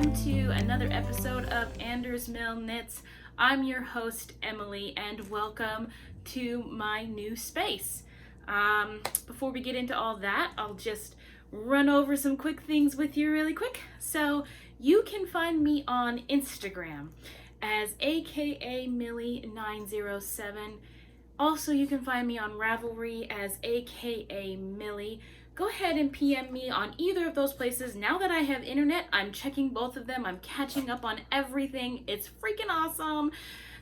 welcome to another episode of AndersMill Knits. I'm your host, Emily, and welcome to my new space. Before we get into all that, I'll just run over some quick things with you really quick. So you can find me on Instagram as akamillie907. Also, you can find me on Ravelry as akamillie. Go ahead and PM me on either of those places. Now that I have internet, I'm checking both of them. I'm catching up on everything. It's freaking awesome.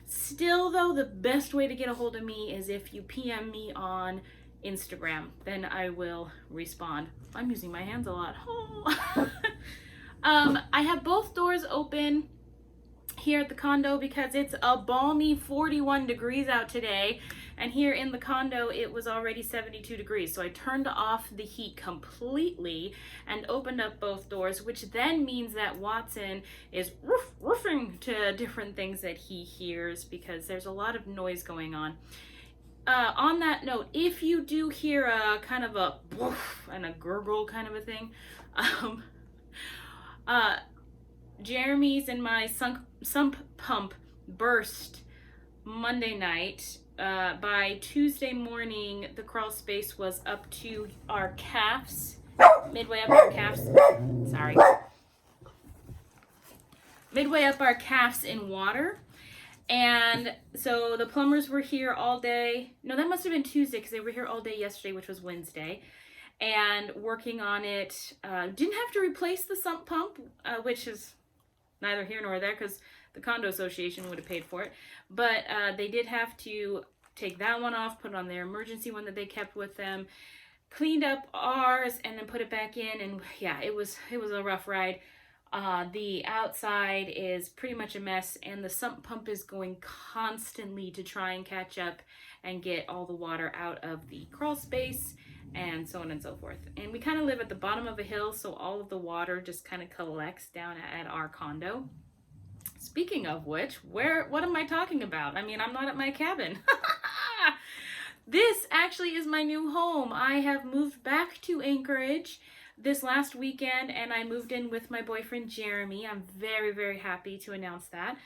Still though, the best way to get a hold of me is if you PM me on Instagram. Then I will respond. I'm using my hands a lot. Oh. I have both doors open here at the condo because it's a balmy 41 degrees out today, and here in the condo it was already 72 degrees. So I turned off the heat completely and opened up both doors, which then means that Watson is roofing to different things that he hears because there's a lot of noise going on. On that note, if you do hear a kind of a woof and a gurgle kind of a thing, Jeremy's and my sump pump burst Monday night. By Tuesday morning, the crawl space was up to our calves, midway up our calves. Sorry. Midway up our calves in water. And so the plumbers were here all day. No, that must have been Tuesday because they were here all day yesterday, which was Wednesday. And working on it. Didn't have to replace the sump pump, which is neither here nor there because the condo association would have paid for it. But they did have to take that one off, put on their emergency one that they kept with them, cleaned up ours, and then put it back in. And yeah, it was a rough ride. The outside is pretty much a mess, and the sump pump is going constantly to try and catch up and get all the water out of the crawl space and so on and so forth. And we kind of live at the bottom of a hill, so all of the water just kind of collects down at our condo. Speaking of which, what am I talking about? I mean, I'm not at my cabin. This actually is my new home. I have moved back to Anchorage this last weekend, and I moved in with my boyfriend Jeremy. I'm very, very happy to announce that.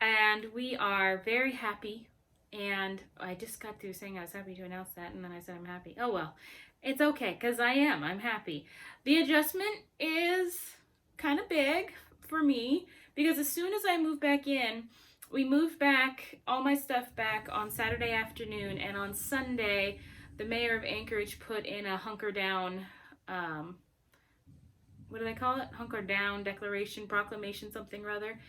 And we are very happy. And I just got through saying I was happy to announce that, and then I said I'm happy. Oh well, it's okay, because I'm happy. The adjustment is kind of big for me, because as soon as I moved back in, we moved back, all my stuff back on Saturday afternoon, and on Sunday, the mayor of Anchorage put in a hunker down, what do they call it? Hunker down declaration, proclamation, something or other.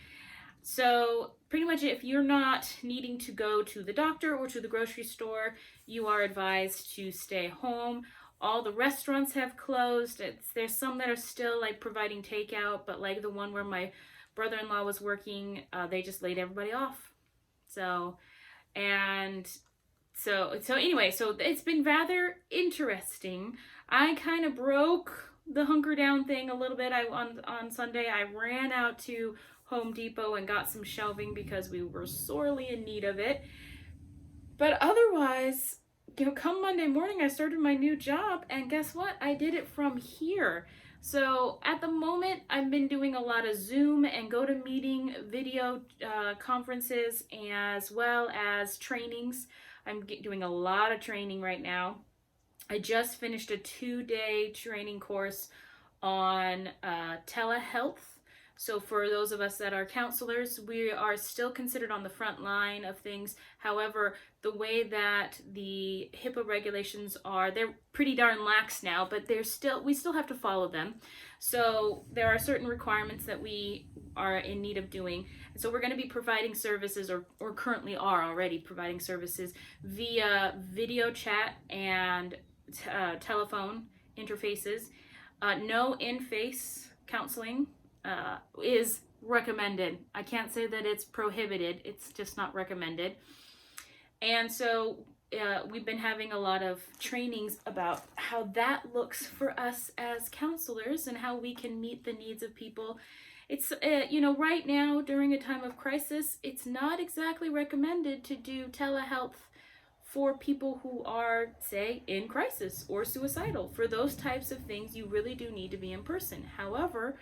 So pretty much if you're not needing to go to the doctor or to the grocery store, you are advised to stay home. All the restaurants have closed. There's some that are still like providing takeout, but like the one where my brother-in-law was working, they just laid everybody off. So anyway, so it's been rather interesting. I kind of broke the hunker down thing a little bit. On Sunday, I ran out to Home Depot and got some shelving because we were sorely in need of it. But otherwise, come Monday morning, I started my new job, and guess what? I did it from here. So at the moment, I've been doing a lot of Zoom and GoToMeeting video conferences, as well as trainings. I'm doing a lot of training right now. I just finished a 2-day training course on telehealth. So for those of us that are counselors, we are still considered on the front line of things. However, the way that the HIPAA regulations are, they're pretty darn lax now, but we still have to follow them. So there are certain requirements that we are in need of doing. So we're going to be providing services, or currently are already providing services via video chat and telephone interfaces. No in-face counseling is recommended. I can't say that it's prohibited, it's just not recommended. And so we've been having a lot of trainings about how that looks for us as counselors and how we can meet the needs of people. It's, right now during a time of crisis, it's not exactly recommended to do telehealth for people who are, say, in crisis or suicidal. For those types of things, you really do need to be in person. However,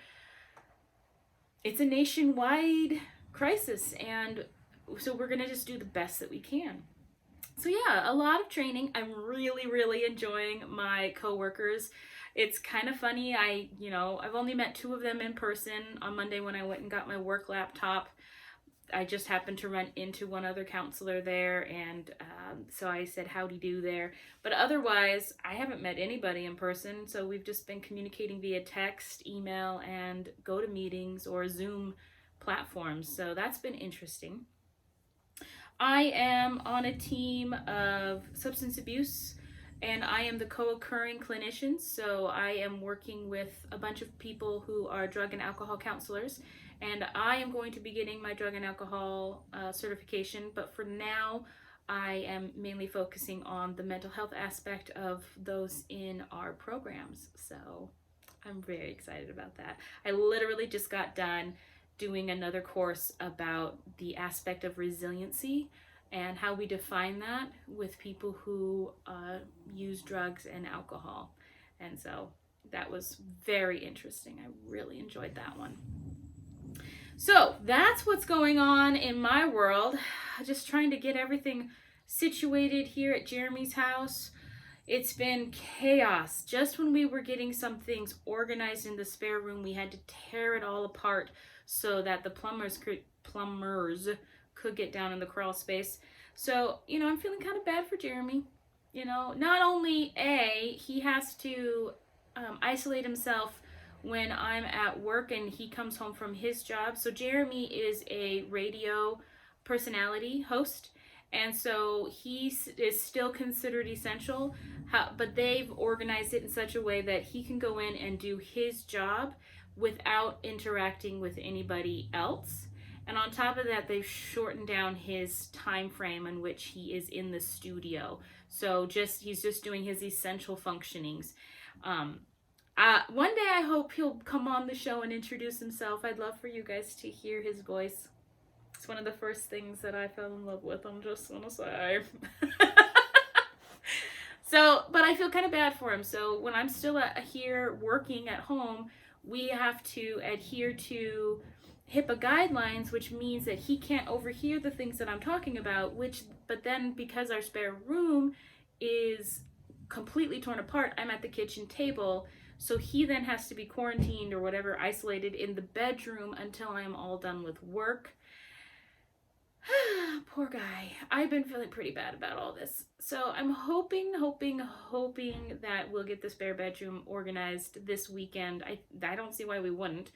it's a nationwide crisis, and so we're going to just do the best that we can. So yeah, a lot of training. I'm really enjoying my coworkers. It's kind of funny. I've only met 2 of them in person on Monday when I went and got my work laptop. I just happened to run into one other counselor there, and so I said howdy do there. But otherwise, I haven't met anybody in person, so we've just been communicating via text, email, and GoToMeetings or Zoom platforms. So that's been interesting. I am on a team of substance abuse, and I am the co-occurring clinician. So I am working with a bunch of people who are drug and alcohol counselors, and I am going to be getting my drug and alcohol certification. But for now, I am mainly focusing on the mental health aspect of those in our programs. So I'm very excited about that. I literally just got done doing another course about the aspect of resiliency and how we define that with people who use drugs and alcohol. And so that was very interesting. I really enjoyed that one. So that's what's going on in my world. Just trying to get everything situated here at Jeremy's house. It's been chaos. Just when we were getting some things organized in the spare room, we had to tear it all apart so that the plumbers could get down in the crawl space. So, I'm feeling kind of bad for Jeremy. Not only he has to isolate himself when I'm at work and he comes home from his job. So Jeremy is a radio personality host, and so he is still considered essential, but they've organized it in such a way that he can go in and do his job without interacting with anybody else. And on top of that, they've shortened down his time frame in which he is in the studio. So he's just doing his essential functionings. One day I hope he'll come on the show and introduce himself. I'd love for you guys to hear his voice. It's one of the first things that I fell in love with, I'm just gonna say. But I feel kind of bad for him. So when I'm still here working at home, we have to adhere to HIPAA guidelines, which means that he can't overhear the things that I'm talking about, but then because our spare room is completely torn apart, I'm at the kitchen table, so he then has to be quarantined or whatever, isolated in the bedroom until I'm all done with work. Poor guy. I've been feeling pretty bad about all this. So I'm hoping that we'll get the spare bedroom organized this weekend. I don't see why we wouldn't.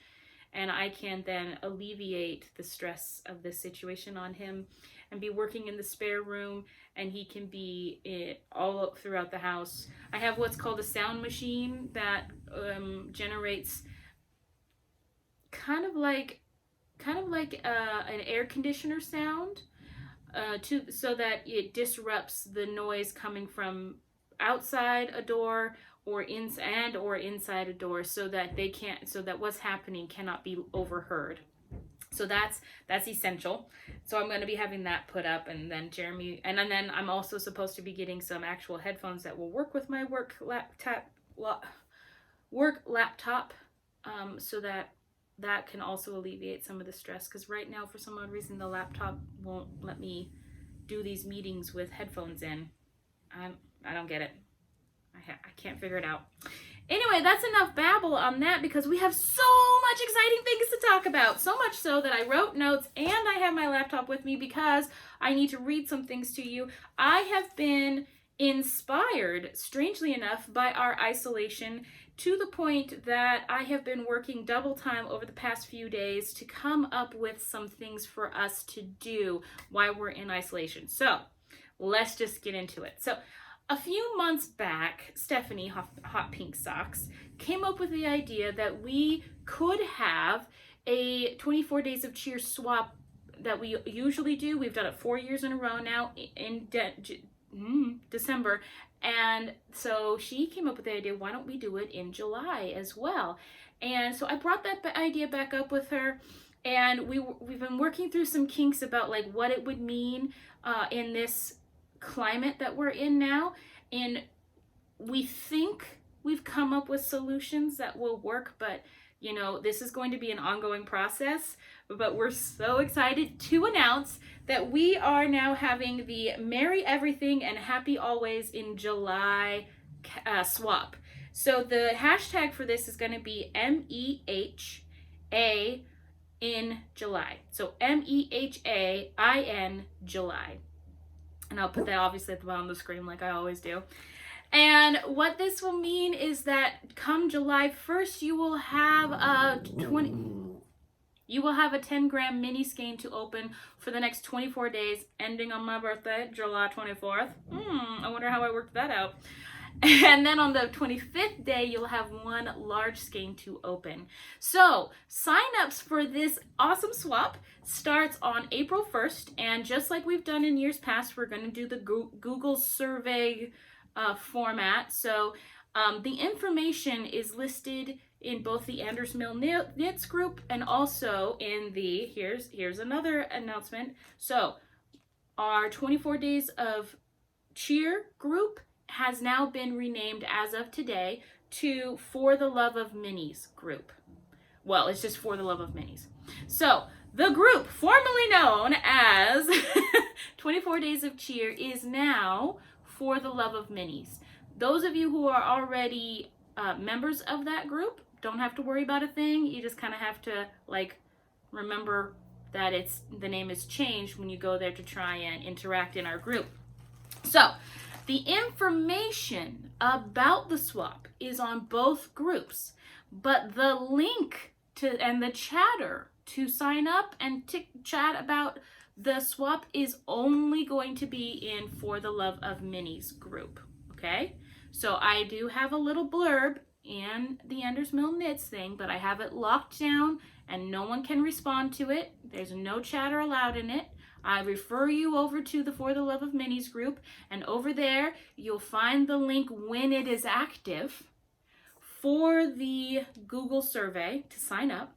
And I can then alleviate the stress of this situation on him and be working in the spare room, and he can be all throughout the house. I have what's called a sound machine that generates kind of like an air conditioner sound, so that it disrupts the noise coming from outside a door or inside a door, so that what's happening cannot be overheard. So that's essential. So I'm going to be having that put up, and then then I'm also supposed to be getting some actual headphones that will work with my work laptop, so that can also alleviate some of the stress, because right now for some odd reason the laptop won't let me do these meetings with headphones in. I don't get it. I can't figure it out. Anyway, that's enough babble on that, because we have so much exciting things to talk about. So much so that I wrote notes and I have my laptop with me because I need to read some things to you. I have been inspired, strangely enough, by our isolation, to the point that I have been working double time over the past few days to come up with some things for us to do while we're in isolation. So let's just get into it. So a few months back, Stephanie, Hot Pink Socks, came up with the idea that we could have a 24 Days of Cheer swap that we usually do. We've done it 4 years in a row now in December. And so she came up with the idea, why don't we do it in July as well? And so I brought that idea back up with her, and we've been working through some kinks about like what it would mean in this climate that we're in now, and we think we've come up with solutions that will work, but You know, this is going to be an ongoing process, but we're so excited to announce that we are now having the Merry Everything and Happy Always in July swap. So the hashtag for this is going to be MEHA in July. So MEHAIN July. And I'll put that obviously at the bottom of the screen like I always do. And what this will mean is that come July 1st, you will have a 10-gram mini skein to open for the next 24 days, ending on my birthday, July 24th. I wonder how I worked that out. And then on the 25th day, you'll have one large skein to open. So sign-ups for this awesome swap starts on April 1st. And just like we've done in years past, we're going to do the Google survey format. So the information is listed in both the AndersMill Knits group and also in the, here's another announcement. So our 24 Days of Cheer group has now been renamed as of today to For the Love of Minis group. Well, it's just For the Love of Minis. So the group formerly known as 24 Days of Cheer is now For the Love of Minis. Those of you who are already members of that group don't have to worry about a thing. You just kind of have to like remember that the name is changed when you go there to try and interact in our group. So the information about the swap is on both groups, but the link to and the chatter to sign up and chat about the swap is only going to be in For the Love of Minis group, okay? So I do have a little blurb in the AndersMill Knits thing, but I have it locked down and no one can respond to it. There's no chatter allowed in it. I refer you over to the For the Love of Minis group, and over there you'll find the link when it is active for the Google survey to sign up.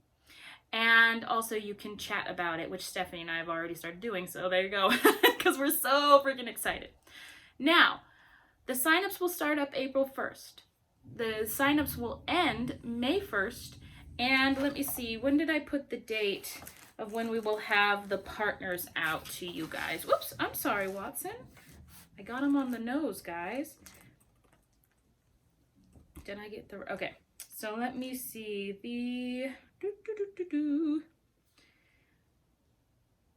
And also you can chat about it, which Stephanie and I have already started doing, so there you go, because we're so freaking excited. Now, the signups will start up April 1st. The signups will end May 1st, and let me see, when did I put the date of when we will have the partners out to you guys? Whoops, I'm sorry, Watson. I got them on the nose, guys. Did I get the... Okay, so let me see.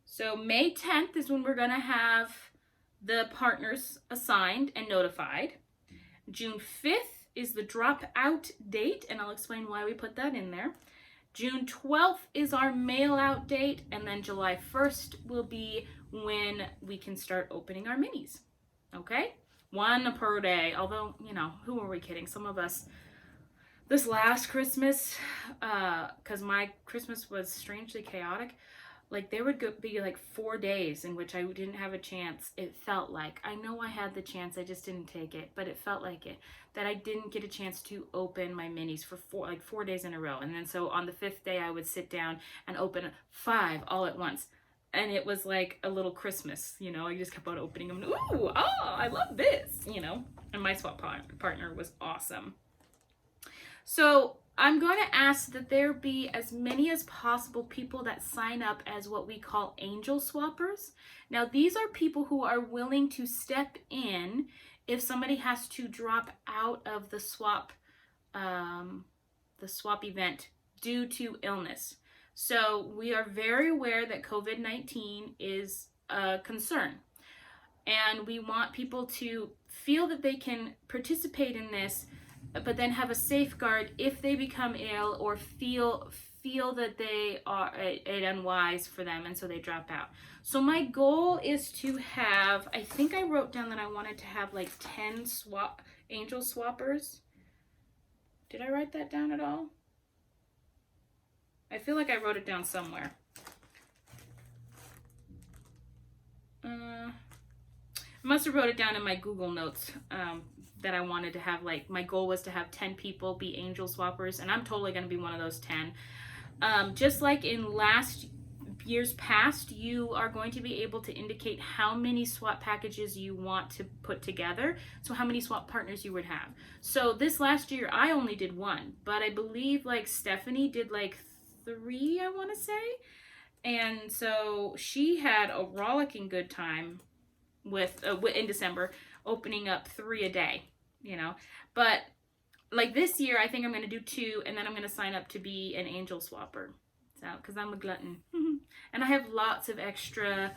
So May 10th is when we're going to have the partners assigned and notified. June 5th is the dropout date, and I'll explain why we put that in there. June 12th is our mail out date, and then July 1st will be when we can start opening our minis. Okay? One per day. Although, you know, who are we kidding? Some of us, this last Christmas, because my Christmas was strangely chaotic, like there would be like 4 days in which I didn't have a chance. It felt like, I know I had the chance, I just didn't take it, but it felt like it, that I didn't get a chance to open my minis for 4 days in a row. And then so on the 5th day I would sit down and open 5 all at once. And it was like a little Christmas, you know, I just kept on opening them. Ooh, oh, I love this, you know. And my swap partner was awesome. So I'm going to ask that there be as many as possible people that sign up as what we call angel swappers. Now, these are people who are willing to step in if somebody has to drop out of the swap event due to illness. So we are very aware that COVID-19 is a concern. And we want people to feel that they can participate in this, but then have a safeguard if they become ill or feel that they are it unwise for them, and so they drop out. So my goal is to have, I think I wrote down that I wanted to have like 10 angel swappers. Did I write that down at all? I feel like I wrote it down somewhere. I must have wrote it down in my Google Notes. That I wanted to have, like, my goal was to have 10 people be angel swappers, and I'm totally going to be one of those 10. Just like in last years past, you are going to be able to indicate how many swap packages you want to put together, so how many swap partners you would have. So this last year I only did one, but I believe like Stephanie did like 3, I want to say, and so she had a rollicking good time with in December, opening up 3 a day, you know. But like this year, I think I'm going to do 2, and then I'm going to sign up to be an angel swapper. So, because I'm a glutton. And I have lots of extra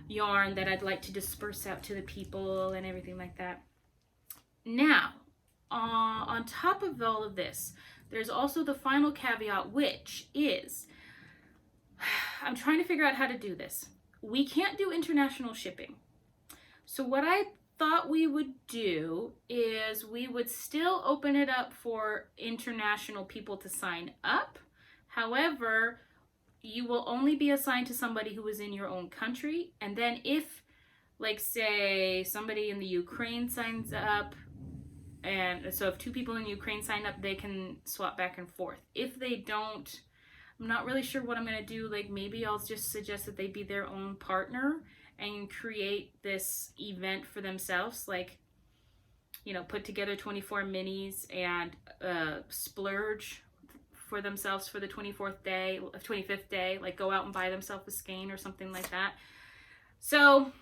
yarn that I'd like to disperse out to the people and everything like that. Now, on top of all of this, there's also the final caveat, which is, I'm trying to figure out how to do this. We can't do international shipping. So what I thought we would do is we would still open it up for international people to sign up. However, you will only be assigned to somebody who is in your own country. And then if, like, say, somebody in the Ukraine signs up, and so if 2 people in Ukraine sign up, they can swap back and forth. If they don't, I'm not really sure what I'm going to do. Like, maybe I'll just suggest that they be their own partner and create this event for themselves, like, you know, put together 24 minis and splurge for themselves for the 25th day, like go out and buy themselves a skein or something like that. So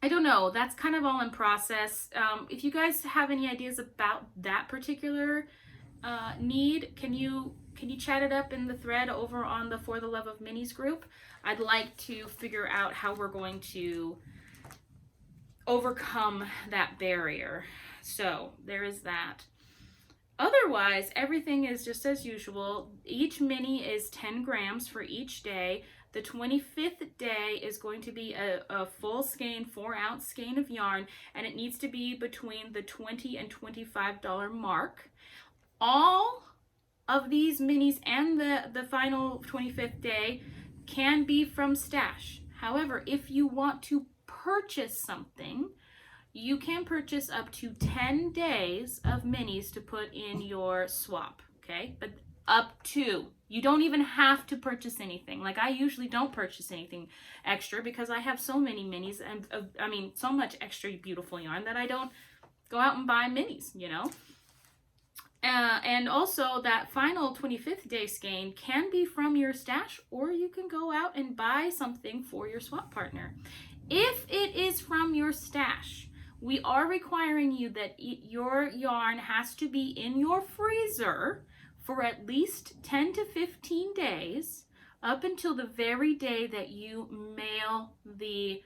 I don't know, that's kind of all in process. If you guys have any ideas about that particular need, can you chat it up in the thread over on the For the Love of Minis group? I'd like to figure out how we're going to overcome that barrier. So there is that. Otherwise, everything is just as usual. Each mini is 10 grams for each day. The 25th day is going to be a full skein, 4-ounce skein of yarn, and it needs to be between the $20 and $25 mark. All of these minis and the final 25th day can be from stash. However, if you want to purchase something, you can purchase up to 10 days of minis to put in your swap, okay? But up to. You don't even have to purchase anything. Like, I usually don't purchase anything extra because I have so many minis and so much extra beautiful yarn that I don't go out and buy minis, you know? And also that final 25th day skein can be from your stash, or you can go out and buy something for your swap partner. If it is from your stash, we are requiring you that your yarn has to be in your freezer for at least 10 to 15 days up until the very day that you mail the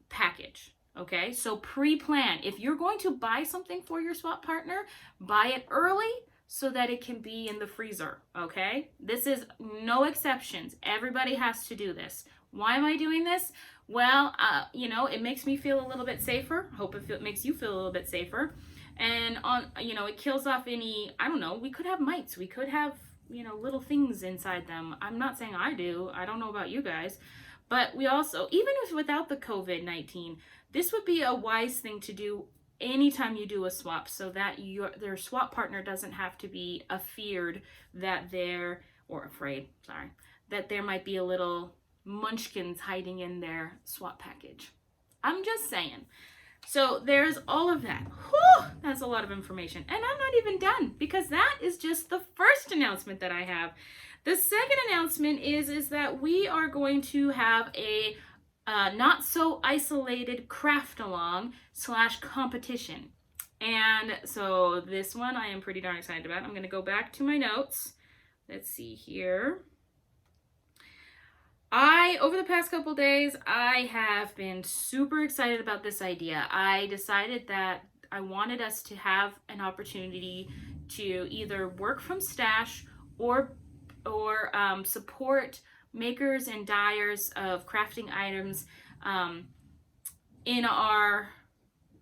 package. Okay, so pre-plan. If you're going to buy something for your swap partner, buy it early so that it can be in the freezer, okay? This is no exceptions. Everybody has to do this. Why am I doing this? Well, you know, it makes me feel a little bit safer. Hope it makes you feel a little bit safer. And it kills off any, I don't know, we could have mites. We could have, little things inside them. I'm not saying I do. I don't know about you guys. But we also, even without the COVID-19, this would be a wise thing to do anytime you do a swap, so that their swap partner doesn't have to be afraid that there might be a little munchkins hiding in their swap package. I'm just saying. So there's all of that. Whew, that's a lot of information. And I'm not even done, because that is just the first announcement that I have. The second announcement is that we are going to have a not so isolated craft along / competition. And so this one I am pretty darn excited about. I'm going to go back to my notes. Let's see here. Over the past couple days, I have been super excited about this idea. I decided that I wanted us to have an opportunity to either work from stash or support makers and dyers of crafting items in our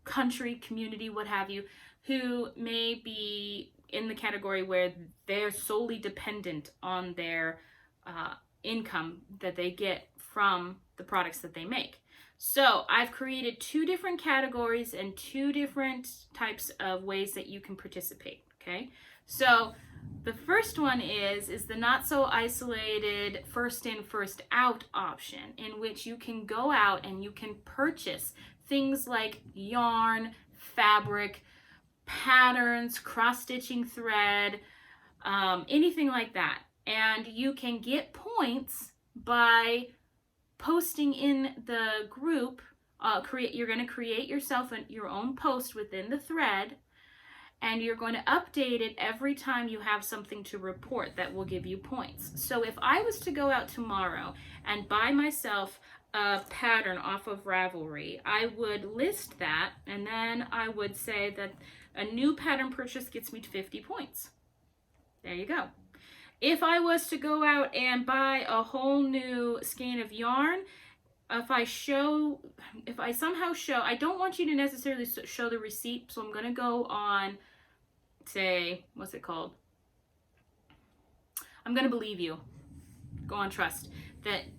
country, community, what have you, who may be in the category where they're solely dependent on their income that they get from the products that they make. So I've created 2 different categories and 2 different types of ways that you can participate, okay? So The first one is the not so isolated first in, first out option, in which you can go out and you can purchase things like yarn, fabric, patterns, cross-stitching thread, anything like that. And you can get points by posting in the group. You're going to create yourself your own post within the thread, and you're going to update it every time you have something to report that will give you points. So if I was to go out tomorrow and buy myself a pattern off of Ravelry, I would list that, and then I would say that a new pattern purchase gets me to 50 points. There you go. If I was to go out and buy a whole new skein of yarn, if I somehow show, I don't want you to necessarily show the receipt, so I'm going to go on, say, what's it called? I'm going to believe you. Go on trust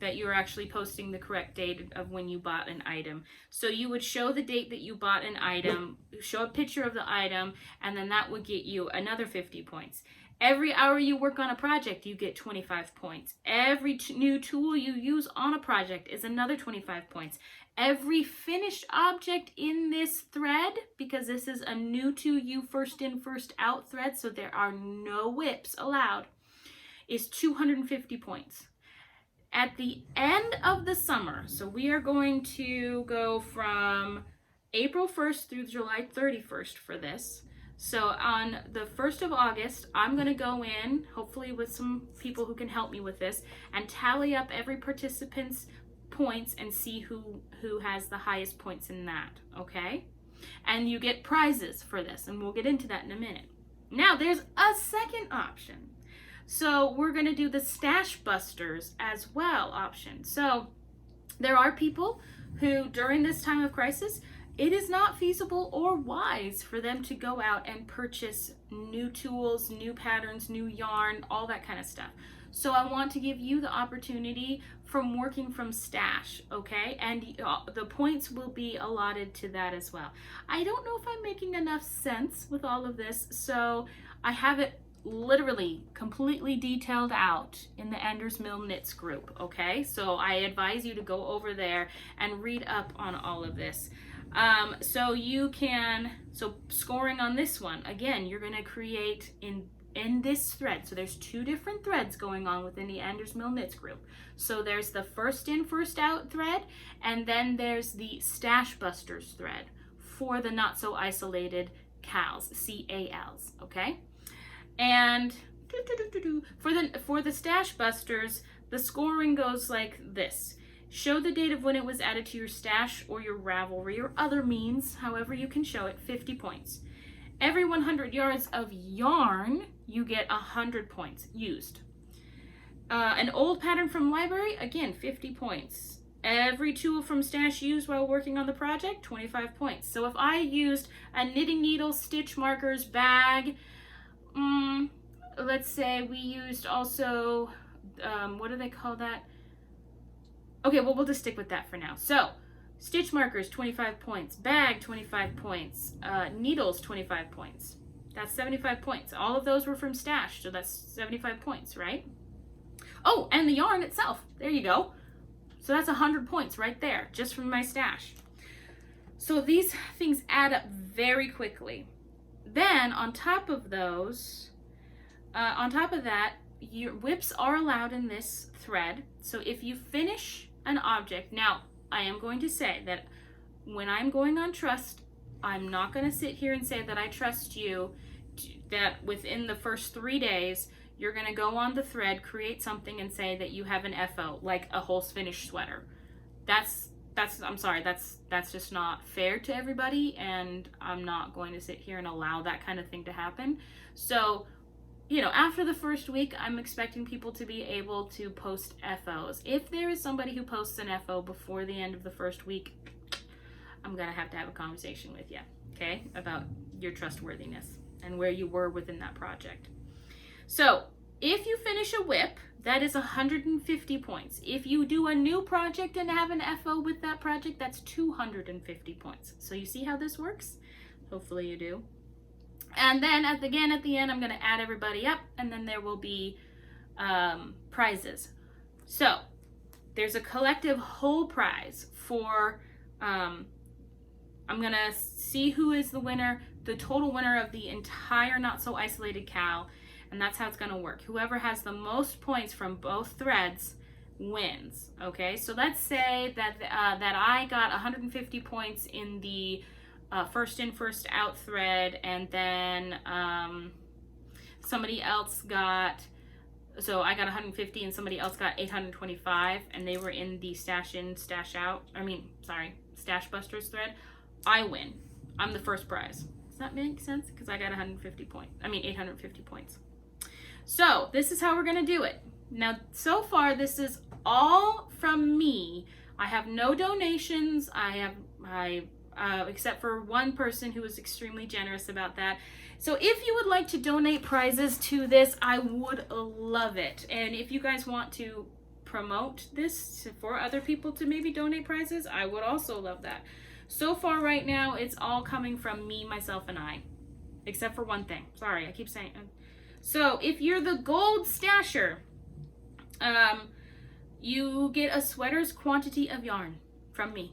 that you're actually posting the correct date of when you bought an item. So you would show the date that you bought an item, show a picture of the item, and then that would get you another 50 points. Every hour you work on a project, you get 25 points. Every new tool you use on a project is another 25 points. Every finished object in this thread, because this is a new to you first in, first out thread, so there are no whips allowed, is 250 points. At the end of the summer, so we are going to go from April 1st through July 31st for this. So on the 1st of August, I'm going to go in, hopefully with some people who can help me with this, and tally up every participant's points and see who has the highest points in that, okay? And you get prizes for this, and we'll get into that in a minute. Now, there's a second option. So we're going to do the Stash Busters as well option. So there are people who, during this time of crisis, it is not feasible or wise for them to go out and purchase new tools, new patterns, new yarn, all that kind of stuff. So I want to give you the opportunity from working from Stash, okay? And the points will be allotted to that as well. I don't know if I'm making enough sense with all of this, so I have it literally completely detailed out in the AndersMill Knits group, okay? So I advise you to go over there and read up on all of this. So scoring on this one, again, you're going to create in this thread. So there's two different threads going on within the AndersMill Knits group. So there's the first in, first out thread, and then there's the Stash Busters thread for the not so isolated CALs, C-A-Ls, okay? And for the Stash Busters, the scoring goes like this. Show the date of when it was added to your stash or your Ravelry or other means, however you can show it, 50 points. Every 100 yards of yarn, you get 100 points used. An old pattern from library, again, 50 points. Every tool from stash used while working on the project, 25 points. So if I used a knitting needle, stitch markers, bag, let's say we used also, what do they call that? Okay, well, we'll just stick with that for now. So, stitch markers, 25 points. Bag, 25 points. Needles, 25 points. That's 75 points. All of those were from stash, so that's 75 points, right? Oh, and the yarn itself. There you go. So that's 100 points right there, just from my stash. So these things add up very quickly. Then, on top of those, on top of that, your whips are allowed in this thread. So if you finish an object, now I am going to say that when I'm going on trust, I'm not going to sit here and say that I trust you that within the first 3 days you're going to go on the thread, create something, and say that you have an FO, like a whole finished sweater. I'm sorry, that's just not fair to everybody, and I'm not going to sit here and allow that kind of thing to happen. So, you know, after the first week, I'm expecting people to be able to post FOs. If there is somebody who posts an FO before the end of the first week, I'm going to have a conversation with you, okay, about your trustworthiness and where you were within that project. So, if you finish a whip, that is 150 points. If you do a new project and have an FO with that project, that's 250 points. So you see how this works? Hopefully you do. And then at the end, I'm going to add everybody up, and then there will be prizes. So there's a collective whole prize for, I'm going to see who is the winner, the total winner of the entire Not So Isolated cowl, and that's how it's going to work. Whoever has the most points from both threads wins. Okay, so let's say that that I got 150 points in the first in first out thread, and then somebody else got, so I got 150 and somebody else got 825, and they were in the stash in stash out, stash busters thread. I win. I'm the first prize. Does that make sense? Because I got 850 points. So this is how we're going to do it. Now, so far, this is all from me. I have no donations. Except for one person who was extremely generous about that. So if you would like to donate prizes to this, I would love it. And if you guys want to promote this for other people to maybe donate prizes, I would also love that. So far right now, it's all coming from me, myself, and I. Except for one thing. Sorry, I keep saying. So if you're the gold stasher, you get a sweater's quantity of yarn from me.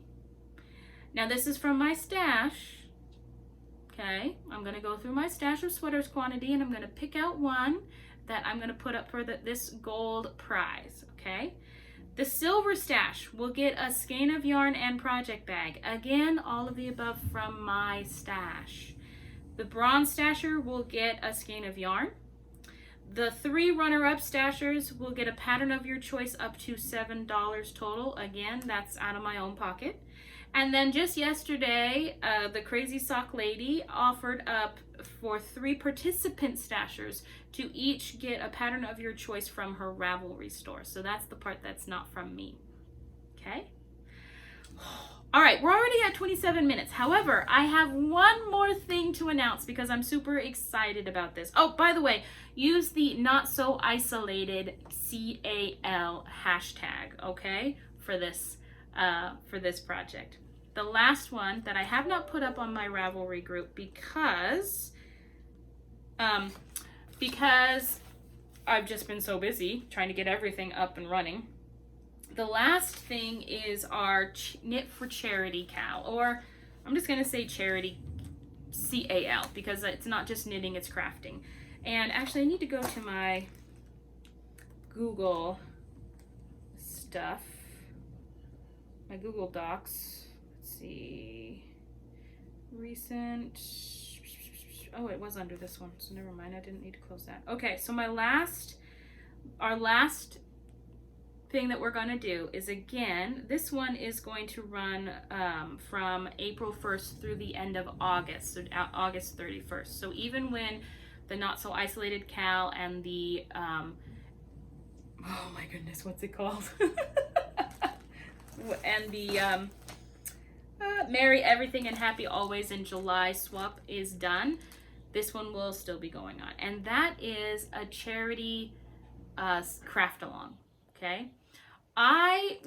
Now this is from my stash. Okay, I'm going to go through my stash of sweaters quantity, and I'm going to pick out one that I'm going to put up for this gold prize. Okay, the silver stash will get a skein of yarn and project bag. Again, all of the above from my stash. The bronze stasher will get a skein of yarn. The 3 runner-up stashers will get a pattern of your choice up to $7 total. Again, that's out of my own pocket. And then just yesterday, the Crazy Sock Lady offered up for 3 participant stashers to each get a pattern of your choice from her Ravelry store. So that's the part that's not from me. Okay? All right, we're already at 27 minutes. However, I have one more thing to announce because I'm super excited about this. Oh, by the way, use the Not So Isolated CAL hashtag, okay, for this project. The last one that I have not put up on my Ravelry group because I've just been so busy trying to get everything up and running. The last thing is our Knit for Charity cowl, or I'm just going to say charity CAL because it's not just knitting, it's crafting. And actually I need to go to my Google stuff, my Google Docs. Let's see, recent, oh, it was under this one, so never mind, I didn't need to close that. Okay, so our last thing that we're going to do is, again, this one is going to run from April 1st through the end of August, so August 31st. So even when the Not So Isolated cowl and the, oh my goodness, what's it called? And the Merry Everything and Happy Always in July swap is done, this one will still be going on. And that is a charity craft along, okay?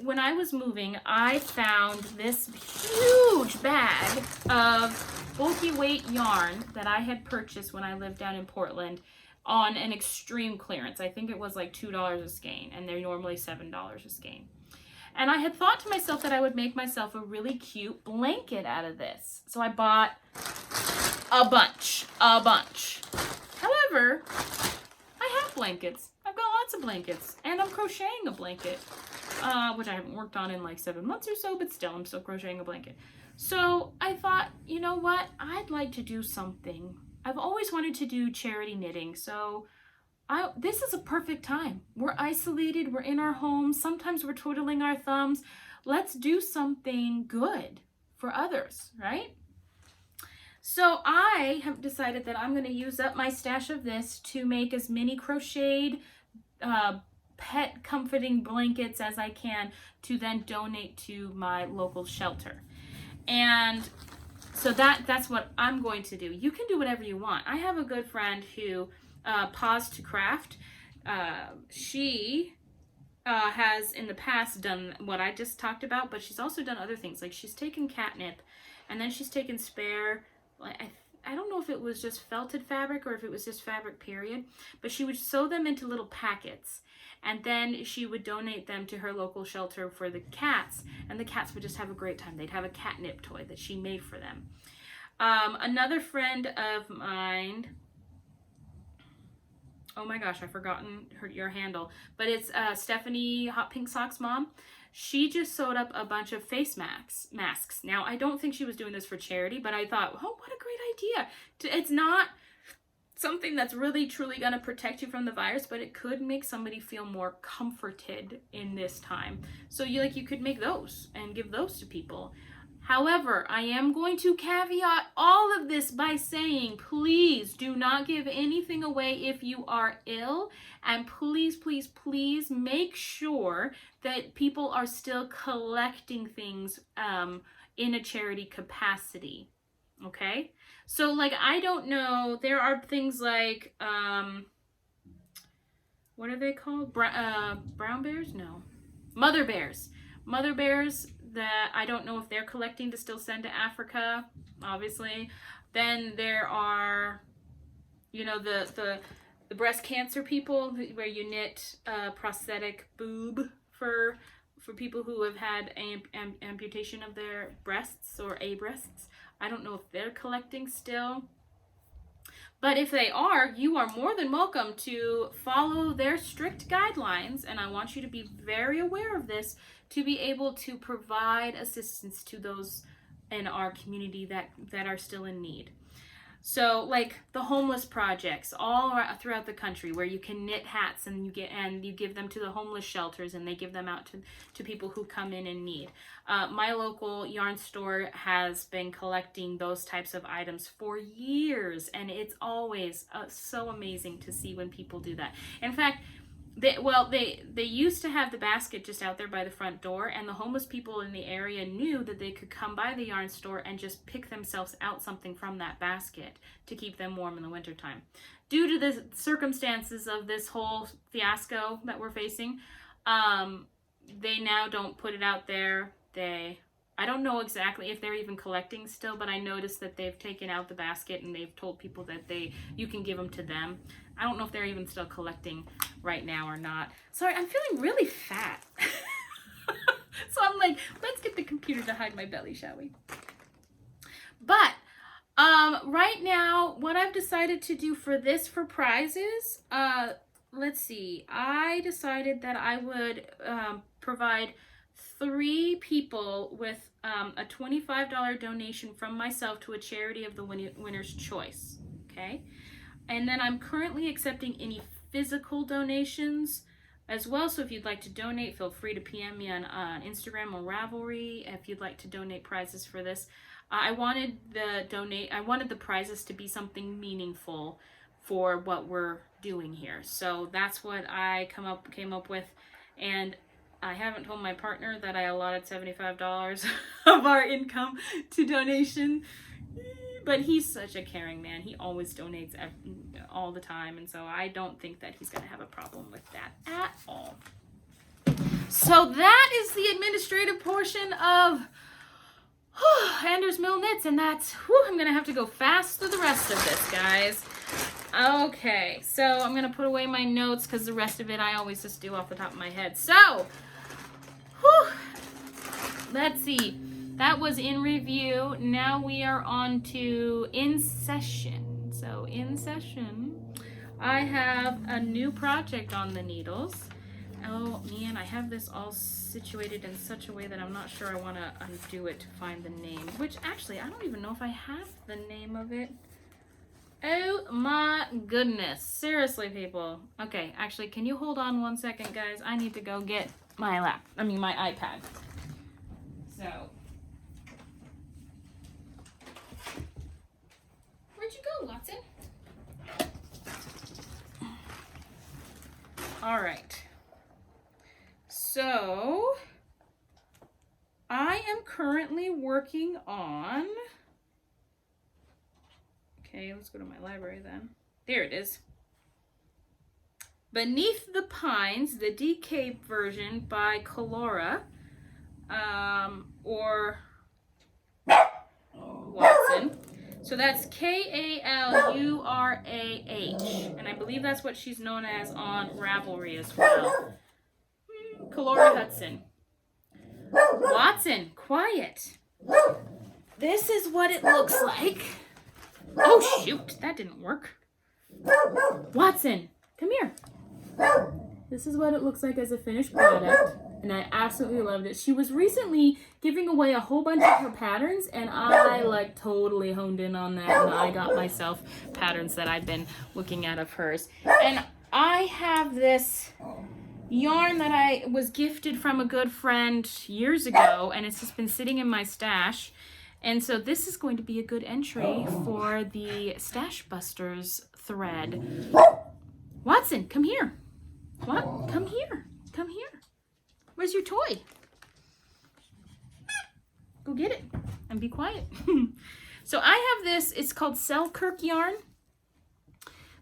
When I was moving, I found this huge bag of bulky weight yarn that I had purchased when I lived down in Portland on an extreme clearance. I think it was like $2 a skein, and they're normally $7 a skein. And I had thought to myself that I would make myself a really cute blanket out of this. So I bought a bunch. However, I have blankets. I've got lots of blankets, and I'm crocheting a blanket, which I haven't worked on in like 7 months or so, but still, I'm still crocheting a blanket. So I thought, you know what? I'd like to do something. I've always wanted to do charity knitting, so this is a perfect time. We're isolated, we're in our homes, sometimes we're twiddling our thumbs. Let's do something good for others, right? So I have decided that I'm going to use up my stash of this to make as many crocheted pet comforting blankets as I can to then donate to my local shelter. And so that's what I'm going to do. You can do whatever you want. I have a good friend who Pause to Craft. She has in the past done what I just talked about, but she's also done other things. Like she's taken catnip, and then she's taken spare, I don't know if it was just felted fabric or if it was just fabric period, but she would sew them into little packets. And then she would donate them to her local shelter for the cats, and the cats would just have a great time. They'd have a catnip toy that she made for them. Another friend of mine, oh my gosh, I've forgotten your handle, but it's Stephanie Hot Pink Socks Mom. She just sewed up a bunch of face masks. Now, I don't think she was doing this for charity, but I thought, oh, what a great idea. It's not something that's really truly going to protect you from the virus, but it could make somebody feel more comforted in this time. So you could make those and give those to people. However, I am going to caveat all of this by saying, please do not give anything away if you are ill, and please, please, please make sure that people are still collecting things in a charity capacity. Okay? So, I don't know, there are things like, what are they called? Brown bears? No. Mother bears. Mother bears that I don't know if they're collecting to still send to Africa, obviously. Then there are, the breast cancer people where you knit prosthetic boob for people who have had amputation of their breasts or breasts. I don't know if they're collecting still. But if they are, you are more than welcome to follow their strict guidelines, and I want you to be very aware of this to be able to provide assistance to those in our community that are still in need. So, the homeless projects all throughout the country where you can knit hats and you give them to the homeless shelters and they give them out to people who come in need. My local yarn store has been collecting those types of items for years, and it's always so amazing to see when people do that. In fact, they used to have the basket just out there by the front door, and the homeless people in the area knew that they could come by the yarn store and just pick themselves out something from that basket to keep them warm in the wintertime. Due to the circumstances of this whole fiasco that we're facing, they now don't put it out there. I don't know exactly if they're even collecting still, but I noticed that they've taken out the basket and they've told people that you can give them to them. I don't know if they're even still collecting right now or not. Sorry, I'm feeling really fat. So I'm like, let's get the computer to hide my belly, shall we? But right now, what I've decided to do for prizes, let's see. I decided that I would provide 3 people with a $25 donation from myself to a charity of the winner's choice. Okay? And then I'm currently accepting any physical donations as well. So if you'd like to donate, feel free to PM me on Instagram or Ravelry if you'd like to donate prizes for this. I wanted the prizes to be something meaningful for what we're doing here. So that's what I came up with, and I haven't told my partner that I allotted $75 of our income to donation, but he's such a caring man. He always donates all the time, and so I don't think that he's going to have a problem with that at all. So that is the administrative portion of AndersMill Knits, and that's, I'm going to have to go fast through the rest of this, guys. Okay, so I'm going to put away my notes because the rest of it I always just do off the top of my head. So, let's see. That was in review. Now we are on to in session. So in session, I have a new project on the needles. Oh man, I have this all situated in such a way that I'm not sure I want to undo it to find the name. Which actually, I don't even know if I have the name of it. Oh my goodness. Seriously, people. Okay, actually, can you hold on one second, guys? I need to go get my my iPad. So, where'd you go, Watson? All right. So, I am currently working on, okay, let's go to my library then. There it is. Beneath the Pines, the DK version by Colora, or Watson. So that's K-A-L-U-R-A-H. And I believe that's what she's known as on Ravelry as well. Kalori Hudson. Watson, quiet. This is what it looks like. Oh, shoot. That didn't work. Watson, come here. This is what it looks like as a finished product. And I absolutely loved it. She was recently giving away a whole bunch of her patterns, and I like totally honed in on that, and I got myself patterns that I've been looking at of hers. And I have this yarn that I was gifted from a good friend years ago, and it's just been sitting in my stash. And so this is going to be a good entry for the Stash Busters thread. Watson, come here. What? Come here. Come here. Where's your toy? Go get it and be quiet. So I have this, it's called Selkirk yarn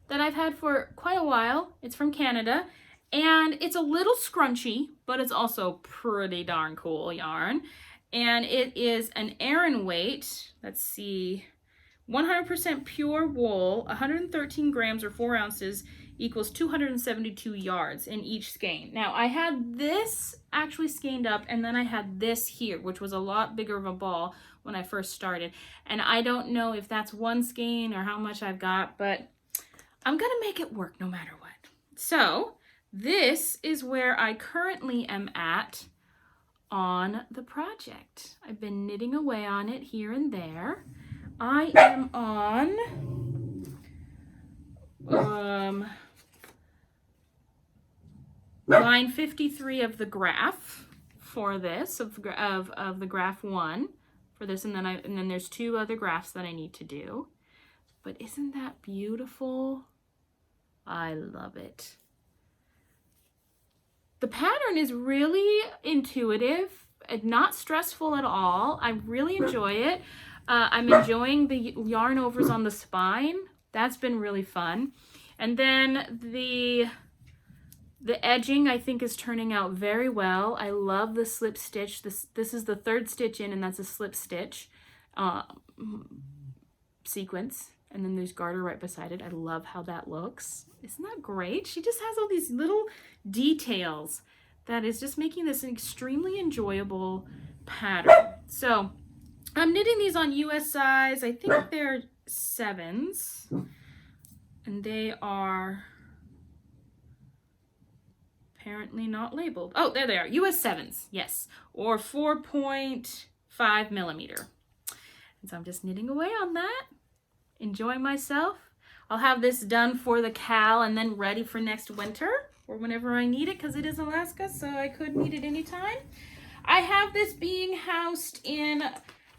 that I've had for quite a while. It's from Canada, and it's a little scrunchy, but it's also pretty darn cool yarn. And it is an Aran weight, let's see, 100% pure wool, 113 grams or 4 ounces, equals 272 yards in each skein. Now I had this actually skeined up, and then I had this here, which was a lot bigger of a ball when I first started. And I don't know if that's one skein or how much I've got, but I'm gonna make it work no matter what. So this is where I currently am at on the project. I've been knitting away on it here and there. I am on line 53 of the graph for this, of the graph 1 for this, and then there's 2 other graphs that I need to do. But isn't that beautiful? I love it. The pattern is really intuitive and not stressful at all. I really enjoy it. I'm enjoying the yarn overs on the spine. That's been really fun. And then the edging, I think, is turning out very well. I love the slip stitch. This is the 3rd stitch in, and that's a slip stitch sequence. And then there's garter right beside it. I love how that looks. Isn't that great? She just has all these little details that is just making this an extremely enjoyable pattern. So I'm knitting these on US size. I think they're 7s. And they are apparently not labeled. Oh, there they are. US 7s, yes. Or 4.5 millimeter. And so I'm just knitting away on that, enjoying myself. I'll have this done for the cal and then ready for next winter or whenever I need it, because it is Alaska, so I could need it anytime. I have this being housed in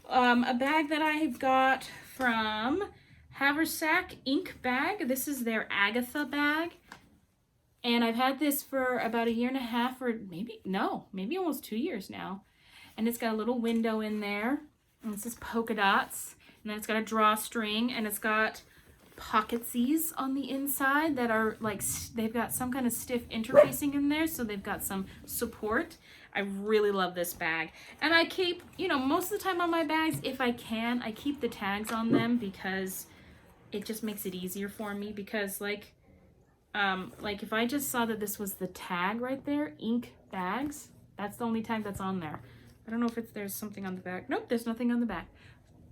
a bag that I've got from Haversack Ink Bag. This is their Agatha bag. And I've had this for about 1.5 years, or maybe almost 2 years now. And it's got a little window in there. And this is polka dots. And then it's got a drawstring, and it's got pocketsies on the inside that are like, they've got some kind of stiff interfacing in there, so they've got some support. I really love this bag. And I keep, most of the time on my bags, if I can, I keep the tags on them because it just makes it easier for me. Because like if I just saw that this was the tag right there, Ink Bags, that's the only tag that's on there. I don't know if there's something on the back. Nope, there's nothing on the back.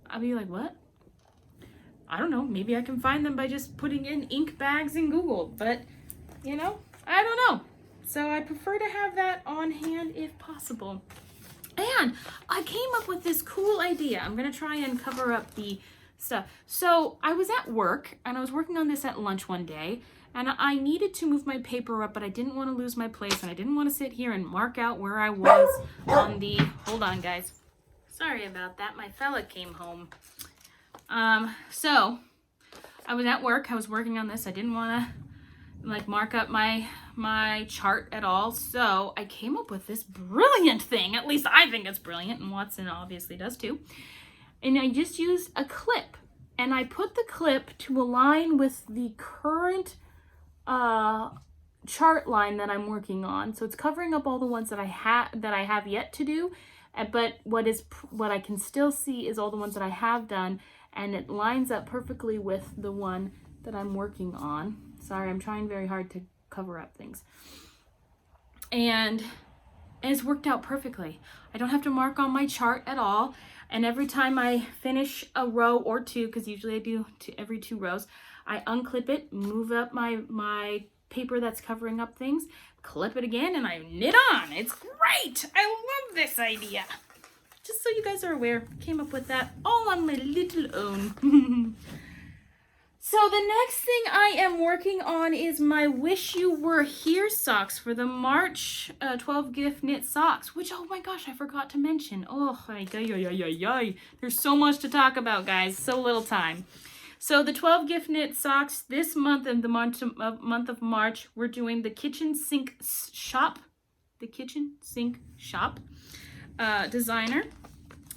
I'll be like, what? I don't know. Maybe I can find them by just putting in Ink Bags in Google. But, I don't know. So I prefer to have that on hand if possible. And I came up with this cool idea. I'm going to try and cover up the stuff. So I was at work, and I was working on this at lunch one day. And I needed to move my paper up, but I didn't want to lose my place. And I didn't want to sit here and mark out where I was on the... Hold on, guys. Sorry about that. My fella came home. So I was at work. I was working on this. I didn't want to mark up my chart at all. So I came up with this brilliant thing. At least I think it's brilliant, and Watson obviously does too. And I just used a clip, and I put the clip to align with the current chart line that I'm working on. So it's covering up all the ones that I have yet to do. But what I can still see is all the ones that I have done. and it lines up perfectly with the one that I'm working on. Sorry, I'm trying very hard to cover up things. And it's worked out perfectly. I don't have to mark on my chart at all. And every time I finish a row or two, because usually I do every 2 rows, I unclip it, move up my paper that's covering up things, clip it again, and I knit on. It's great. I love this idea. Just so you guys are aware, came up with that all on my little own. So the next thing I am working on is my Wish You Were Here socks for the March 12 gift knit socks, which, oh my gosh, I forgot to mention. Oh, there's so much to talk about, guys. So little time. So the 12 gift knit socks this month, in the month of March, we're doing the Kitchen Sink Shop. The Kitchen Sink Shop designer.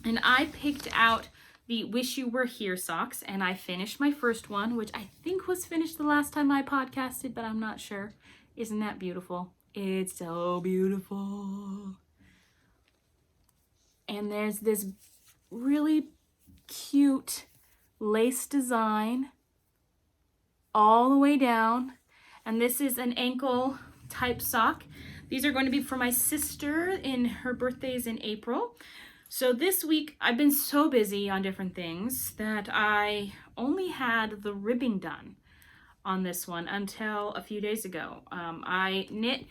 And I picked out the Wish You Were Here socks, and I finished my first one, which I think was finished the last time I podcasted, but I'm not sure. Isn't that beautiful? It's so beautiful. And there's this really cute lace design all the way down, and this is an ankle type sock. These are going to be for my sister, in her birthday's in April. So this week, I've been so busy on different things that I only had the ribbing done on this one until a few days ago. I knit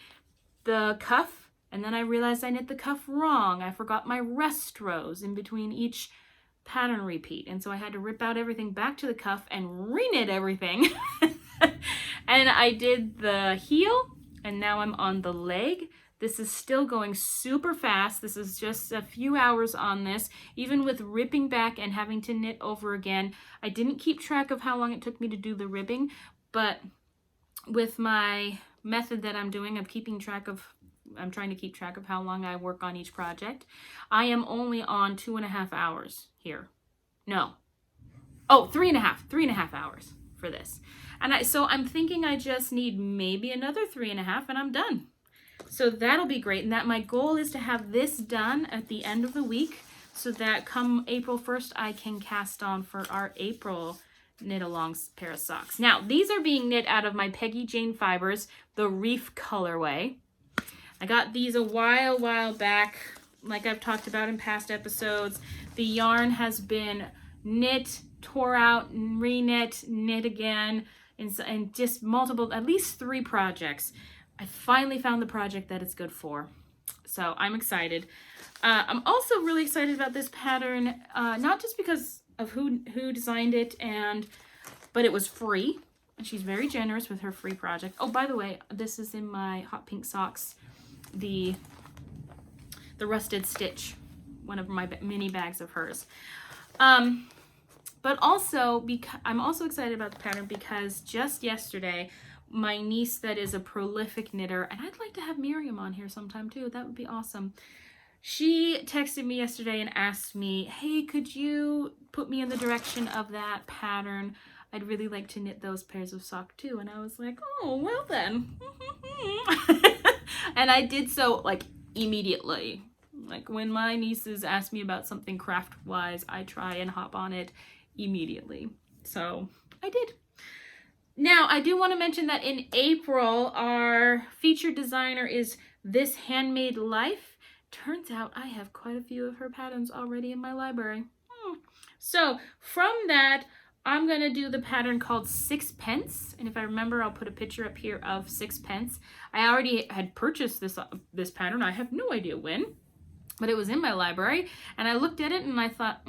the cuff, and then I realized I knit the cuff wrong. I forgot my rest rows in between each pattern repeat, and so I had to rip out everything back to the cuff and re-knit everything. And I did the heel, and now I'm on the leg. This is still going super fast. This is just a few hours on this, even with ripping back and having to knit over again. I didn't keep track of how long it took me to do the ribbing, but with my method that I'm doing, I'm trying to keep track of how long I work on each project. I am only on 2.5 hours here. No. Oh, 3.5 hours for this. And so I'm thinking I just need maybe another 3.5 and I'm done. So that'll be great. And that my goal is to have this done at the end of the week so that come April 1st, I can cast on for our April knit along pair of socks. Now, these are being knit out of my Peggy Jane Fibers, the Reef colorway. I got these a while back, like I've talked about in past episodes. The yarn has been knit, tore out, re-knit, knit again, and just multiple, at least 3 projects. I finally found the project that it's good for. So I'm excited. I'm also really excited about this pattern, not just because of who designed it, but it was free. And she's very generous with her free project. Oh, by the way, this is in my hot pink socks, the Rusted Stitch, one of my mini bags of hers. But also, I'm also excited about the pattern because just yesterday, my niece that is a prolific knitter, and I'd like to have Miriam on here sometime too, that would be awesome. She texted me yesterday and asked me, hey, could you put me in the direction of that pattern? I'd really like to knit those pairs of sock too. And I was like, oh, well then. And I did so like immediately. Like when my nieces ask me about something craft wise, I try and hop on it immediately. So I did. Now, I do want to mention that in April, our featured designer is This Handmade Life. Turns out I have quite a few of her patterns already in my library. So from that, I'm going to do the pattern called Sixpence. And if I remember, I'll put a picture up here of Sixpence. I already had purchased this pattern. I have no idea when, but it was in my library. And I looked at it and I thought,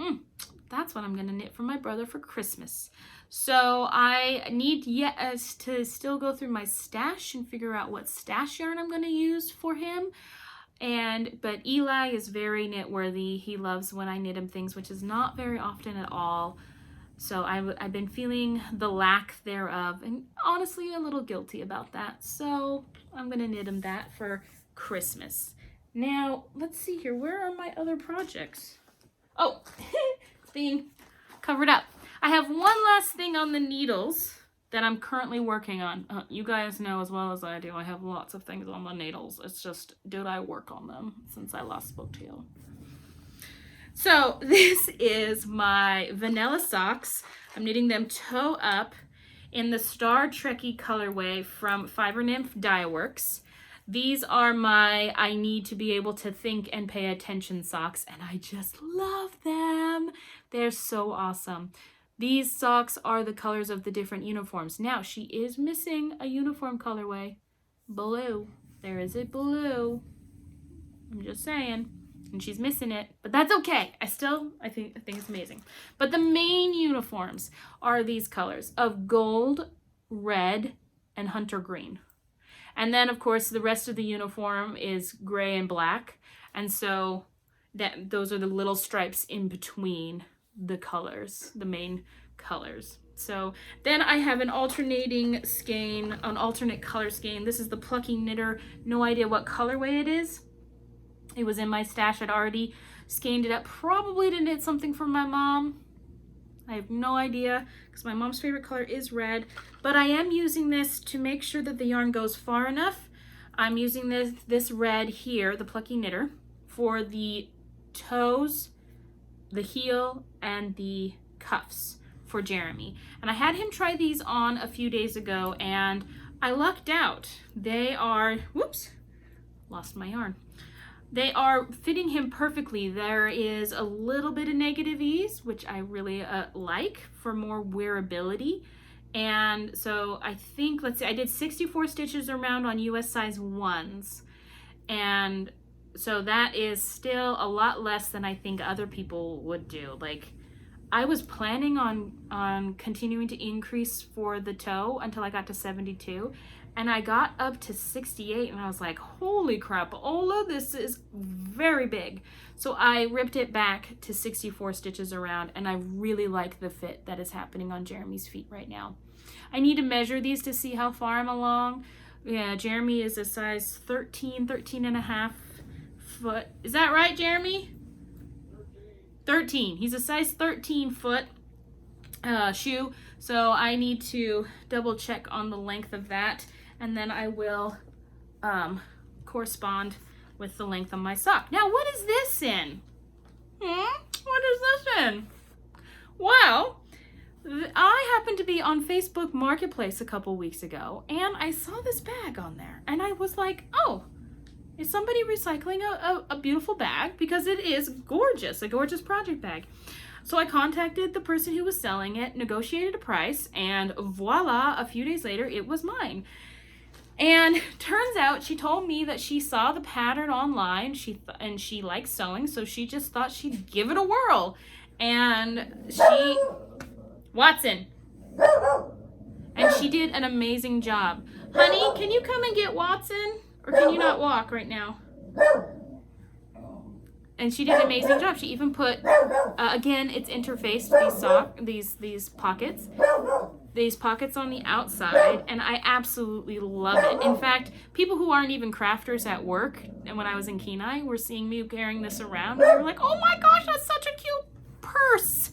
that's what I'm going to knit for my brother for Christmas. So I need to still go through my stash and figure out what stash yarn I'm going to use for him. But Eli is very knit worthy. He loves when I knit him things, which is not very often at all. So I've been feeling the lack thereof, and honestly a little guilty about that. So I'm going to knit him that for Christmas. Now, let's see here. Where are my other projects? Oh, it's being covered up. I have one last thing on the needles that I'm currently working on. You guys know as well as I do, I have lots of things on the needles. It's just, did I work on them since I last spoke to you? So this is my vanilla socks. I'm knitting them toe up in the Star Trekky colorway from Fiber Nymph Dye Works. These are my I need to be able to think and pay attention socks, and I just love them. They're so awesome. These socks are the colors of the different uniforms. Now, she is missing a uniform colorway. Blue. There is a blue. I'm just saying. And she's missing it, but that's okay. I think it's amazing. But the main uniforms are these colors of gold, red, and hunter green. And then, of course, the rest of the uniform is gray and black. And so those are the little stripes in between the colors, the main colors. So then I have an alternating skein, an alternate color skein. This is the Plucky Knitter. No idea what colorway it is. It was in my stash. I'd already skeined it up, probably to knit something for my mom. I have no idea, because my mom's favorite color is red, but I am using this to make sure that the yarn goes far enough. I'm using this red here, the Plucky Knitter, for the toes, the heel, and the cuffs for Jeremy. And I had him try these on a few days ago, and I lucked out. They are, whoops, lost my yarn. They are fitting him perfectly. There is a little bit of negative ease, which I really like for more wearability. And so I think, let's see, I did 64 stitches around on US size 1s. And so that is still a lot less than I think other people would do. Like, I was planning on continuing to increase for the toe until I got to 72. And I got up to 68 and I was like, holy crap, Ola, this is very big. So I ripped it back to 64 stitches around, and I really like the fit that is happening on Jeremy's feet right now. I need to measure these to see how far I'm along. Yeah, Jeremy is a size 13 and a half foot. Is that right, Jeremy? 13. He's a size 13 foot shoe. So I need to double check on the length of that. And then I will correspond with the length of my sock. Now, what is this in? What is this in? Well, I happened to be on Facebook Marketplace a couple weeks ago, and I saw this bag on there. And I was like, oh, is somebody recycling a beautiful bag? Because it is gorgeous, a gorgeous project bag. So I contacted the person who was selling it, negotiated a price, and voila, a few days later, it was mine. And turns out she told me that she saw the pattern online, and she likes sewing, so she just thought she'd give it a whirl. And Watson. And she did an amazing job. Honey, can you come and get Watson? Or can you not walk right now? And she did an amazing job. She even put, again, it's interfaced, these pockets on the outside, and I absolutely love it. In fact, people who aren't even crafters at work, and when I was in Kenai, were seeing me carrying this around, and they were like, oh my gosh, that's such a cute purse.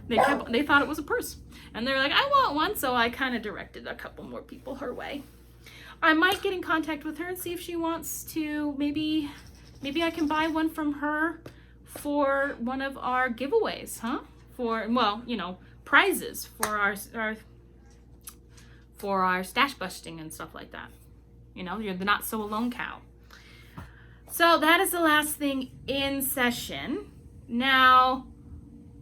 They thought it was a purse. And they're like, I want one, so I kind of directed a couple more people her way. I might get in contact with her and see if she wants to, maybe I can buy one from her for one of our giveaways, huh? For, well, you know, prizes for our stash busting and stuff like that. You know, you're the Not So Alone cow. So that is the last thing in session. Now,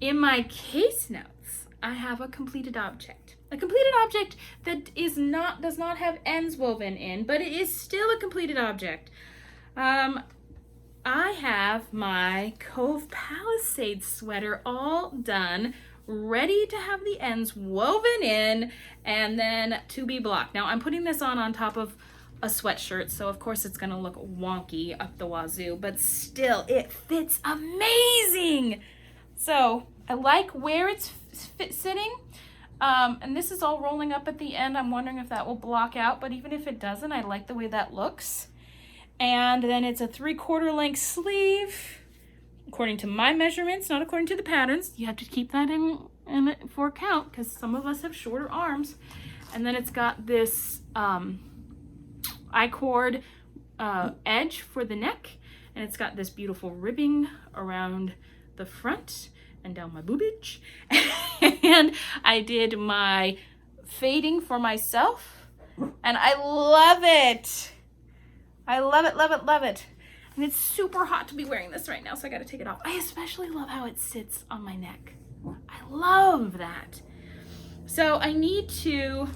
in my case notes, I have a completed object. A completed object that does not have ends woven in, but it is still a completed object. I have my Cove Palisades sweater all done, ready to have the ends woven in and then to be blocked. Now I'm putting this on top of a sweatshirt, so of course it's gonna look wonky up the wazoo, but still it fits amazing. So I like where it's sitting. And this is all rolling up at the end. I'm wondering if that will block out, but even if it doesn't, I like the way that looks. And then it's a 3/4 length sleeve, according to my measurements, not according to the patterns. You have to keep that in for account, because some of us have shorter arms. And then it's got this I-cord edge for the neck, and it's got this beautiful ribbing around the front and down my boobage. And I did my fading for myself. And I love it. I love it, love it, love it. And it's super hot to be wearing this right now, so I gotta take it off. I especially love how it sits on my neck. I love that. So I need to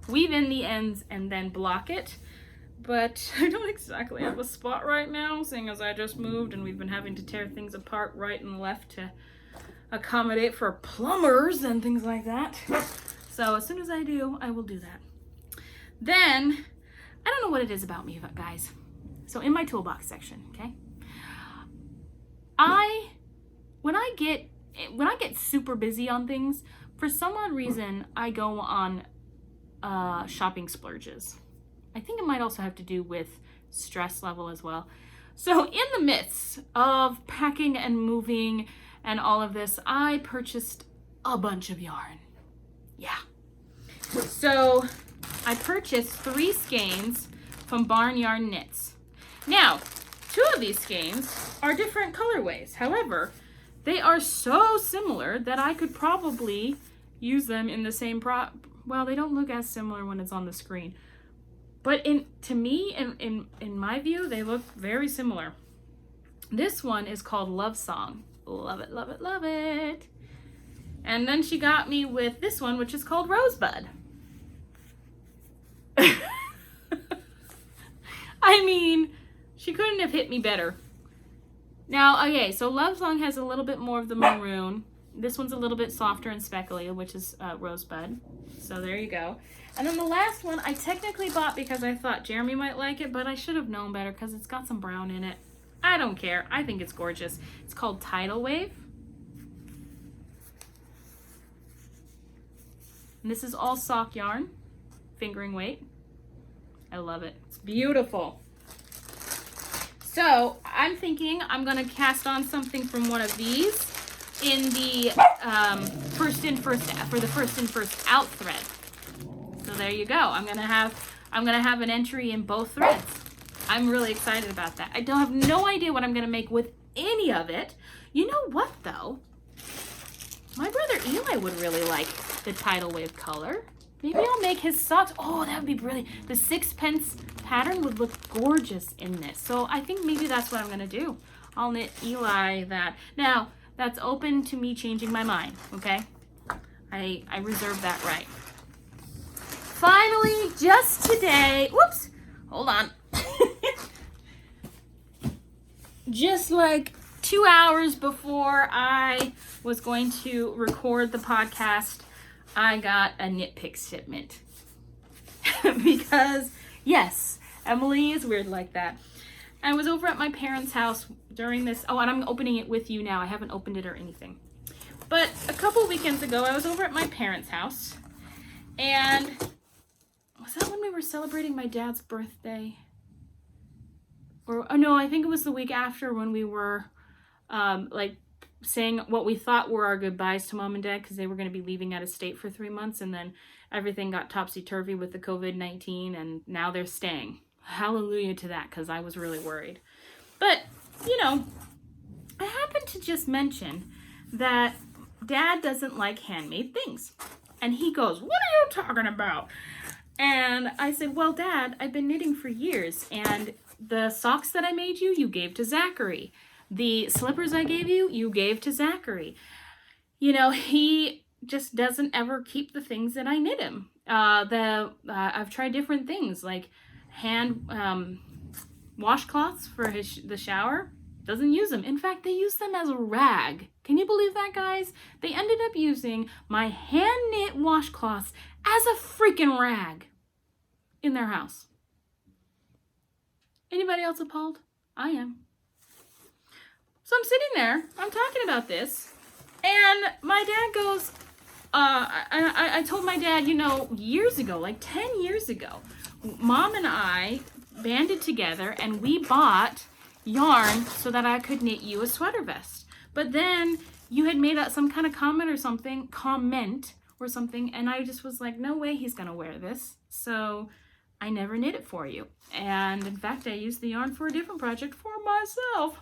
weave in the ends and then block it. But I don't exactly have a spot right now, seeing as I just moved and we've been having to tear things apart right and left to accommodate for plumbers and things like that. So as soon as I do, I will do that. Then, I don't know what it is about me, guys. So in my toolbox section, okay? When I get super busy on things, for some odd reason, I go on shopping splurges. I think it might also have to do with stress level as well. So in the midst of packing and moving and all of this, I purchased a bunch of yarn. Yeah. So I purchased 3 skeins from Barnyard Knits. Now, 2 of these skeins are different colorways. However, they are so similar that I could probably use them in the same well, they don't look as similar when it's on the screen. But to me, in my view, they look very similar. This one is called Love Song. Love it, love it, love it. And then she got me with this one, which is called Rosebud. I mean, she couldn't have hit me better. Now, okay, so Love Song has a little bit more of the maroon. This one's a little bit softer and speckly, which is Rosebud. So there you go. And then the last one I technically bought because I thought Jeremy might like it, but I should have known better because it's got some brown in it. I don't care. I think it's gorgeous. It's called Tidal Wave. And this is all sock yarn, fingering weight. I love it. It's beautiful. So I'm thinking I'm going to cast on something from one of these in the first in first out thread. So there you go. I'm gonna have an entry in both threads. I'm really excited about that. I don't have no idea what I'm gonna make with any of it. You know what though? My brother Eli would really like the Tidal Wave color. Maybe I'll make his socks. Oh, that would be brilliant. The 6-pence pattern would look gorgeous in this. So I think maybe that's what I'm gonna do. I'll knit Eli that. Now, that's open to me changing my mind, okay? I reserve that right. Finally, just today, whoops, hold on. Just like 2 hours before I was going to record the podcast, I got a knit pick shipment. Because, yes, Emily is weird like that. I was over at my parents' house during this. Oh, and I'm opening it with you now. I haven't opened it or anything. But a couple weekends ago, I was over at my parents' house. And was that when we were celebrating my dad's birthday? Or, oh no, I think it was the week after when we were like saying what we thought were our goodbyes to mom and dad because they were going to be leaving out of state for 3 months. And then everything got topsy-turvy with the COVID-19 and now they're staying. Hallelujah to that, because I was really worried. But, you know, I happened to just mention that Dad doesn't like handmade things. And he goes, "What are you talking about?" And I said, "Well, Dad, I've been knitting for years, and the socks that I made you, you gave to Zachary. The slippers I gave you, you gave to Zachary." You know, he just doesn't ever keep the things that I knit him. I've tried different things, like hand washcloths for the shower. Doesn't use them. In fact, they use them as a rag. Can you believe that, guys? They ended up using my hand knit washcloths as a freaking rag in their house. Anybody else appalled? I am. So I'm sitting there, I'm talking about this, and my dad goes, I told my dad, you know, years ago, like 10 years ago, Mom and I banded together and we bought yarn so that I could knit you a sweater vest. But then you had made some kind of comment or something, and I just was like, no way he's gonna wear this. So I never knit it for you. And in fact, I used the yarn for a different project for myself.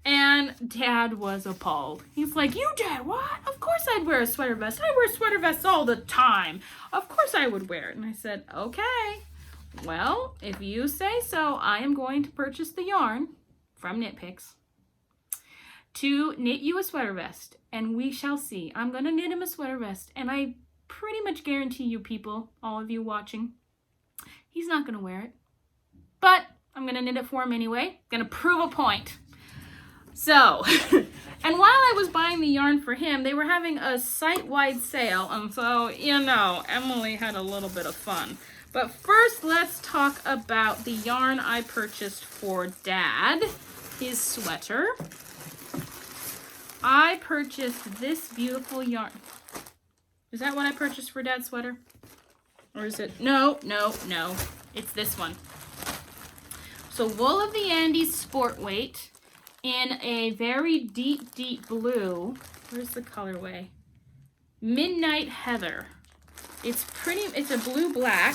And Dad was appalled. He's like, you did what? Of course I'd wear a sweater vest. I wear sweater vests all the time. Of course I would wear it. And I said, okay, well, if you say so, I am going to purchase the yarn from Knit Picks to knit you a sweater vest. And we shall see. I'm going to knit him a sweater vest. And I pretty much guarantee you people, all of you watching, he's not going to wear it. But I'm going to knit it for him anyway. Going to prove a point. So, and while I was buying the yarn for him, they were having a site-wide sale. And so, you know, Emily had a little bit of fun. But first, let's talk about the yarn I purchased for Dad, his sweater. I purchased this beautiful yarn. Is that what I purchased for Dad's sweater? Or is it? No. It's this one. So Wool of the Andes Sport Weight in a very deep, deep blue. Where's the colorway? Midnight Heather. It's a blue-black.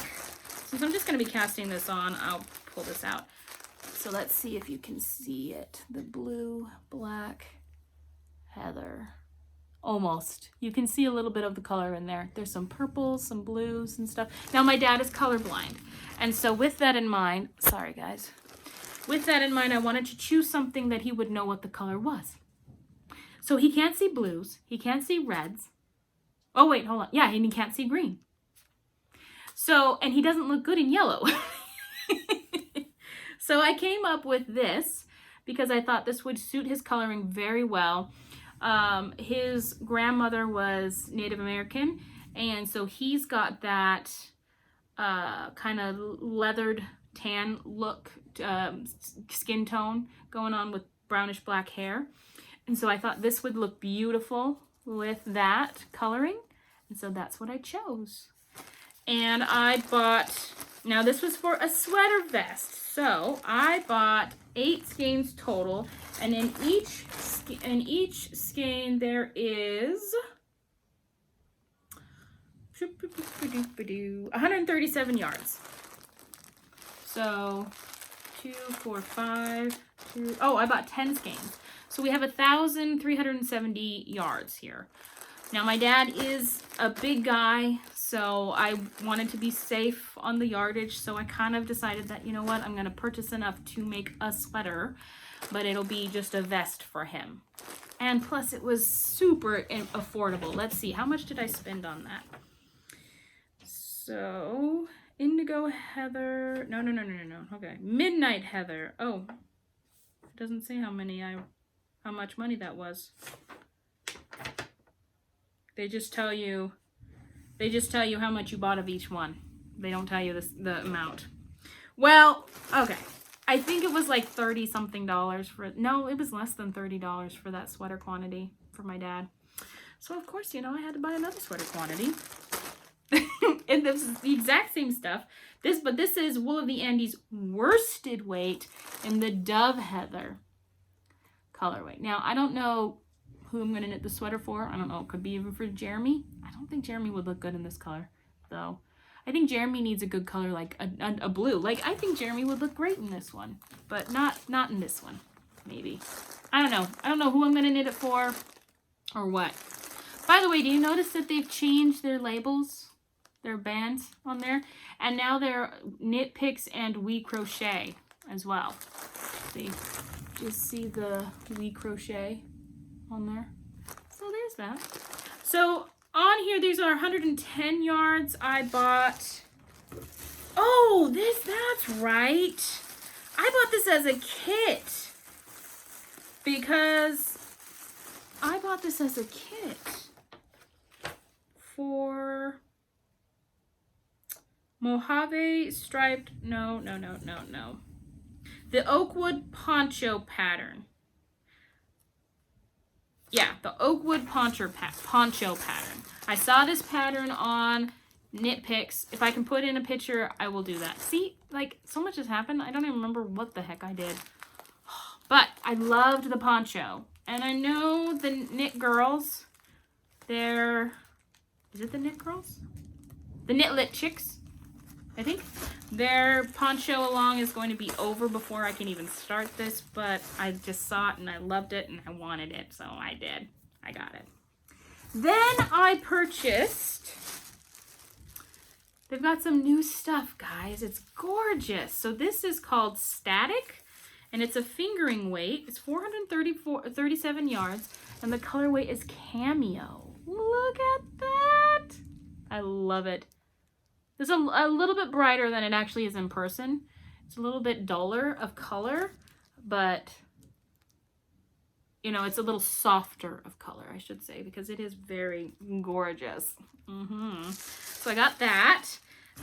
Since I'm just going to be casting this on, I'll pull this out. So let's see if you can see it. The blue-black Heather. Almost. You can see a little bit of the color in there. There's some purples, some blues and stuff. Now my dad is colorblind. And so with that in mind, sorry guys. With that in mind, I wanted to choose something that he would know what the color was. So he can't see blues. He can't see reds. Oh wait, hold on. Yeah, and he can't see green. So, and he doesn't look good in yellow. So I came up with this because I thought this would suit his coloring very well. His grandmother was Native American, and so he's got that kind of leathered tan look, skin tone going on with brownish black hair. And so I thought this would look beautiful with that coloring, and so that's what I chose. And I bought, now this was for a sweater vest, so I bought 8 skeins total, and in each skein there is 137 yards. So 2, 4, 5, 2, oh, I bought 10 skeins. So we have 1,370 yards here. Now my dad is a big guy, so I wanted to be safe on the yardage, so I kind of decided that, you know what, I'm going to purchase enough to make a sweater, but it'll be just a vest for him. And plus it was super affordable. Let's see, how much did I spend on that? So, Indigo Heather, no, okay. Midnight Heather, oh, it doesn't say how much money that was. They just tell you how much you bought of each one. They don't tell you the amount. Well, okay. I think it was like $30-something for, no, it was less than $30 for that sweater quantity for my dad. So of course, you know, I had to buy another sweater quantity. And this is the exact same stuff. But this is Wool of the Andes worsted weight in the Dove Heather colorway. Now, I don't know who I'm going to knit the sweater for. I don't know. It could be even for Jeremy. I don't think Jeremy would look good in this color, though. I think Jeremy needs a good color, like a blue. Like, I think Jeremy would look great in this one, but not in this one, maybe. I don't know. I don't know who I'm going to knit it for or what. By the way, do you notice that they've changed their labels, their bands on there? And now they're Knit Picks and We Crochet as well. See? Just see the We Crochet on there. So there's that. So on here, these are 110 yards. I bought, oh, that's right. I bought this as a kit because I bought this as a kit for Mojave striped, no. The Oakwood poncho pattern. Yeah, the Oakwood poncho pattern. I saw this pattern on Knit Picks. If I can put in a picture, I will do that. See, like, so much has happened. I don't even remember what the heck I did. But I loved the poncho. And I know the Knit Girls, is it the Knit Girls? The Knit Lit Chicks. I think their poncho along is going to be over before I can even start this, but I just saw it and I loved it and I wanted it, so I did. I got it. Then I purchased, they've got some new stuff, guys. It's gorgeous. So this is called Static, and it's a fingering weight. It's 437 yards, and the color weight is Cameo. Look at that. I love it. It's a little bit brighter than it actually is in person. It's a little bit duller of color, but you know, it's a little softer of color, I should say, because it is very gorgeous. So I got that.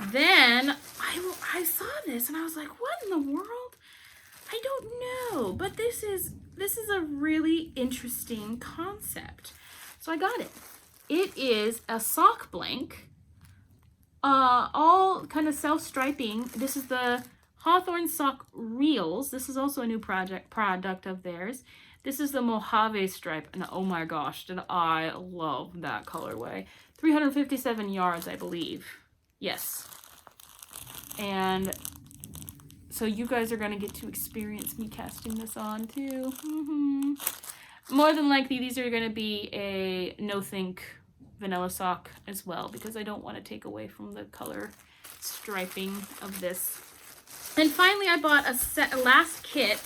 Then I saw this and I was like, what in the world? I don't know, but this is a really interesting concept. So I got it. It is a sock blank. All kind of self-striping. This is the Hawthorne Sock Reels. This is also a new product of theirs. This is the Mojave stripe, and oh my gosh, did I love that colorway. 357 yards, I believe. Yes. And so you guys are gonna get to experience me casting this on too. More than likely, these are gonna be a no-think vanilla sock as well, because I don't want to take away from the color striping of this. And finally I bought a last kit,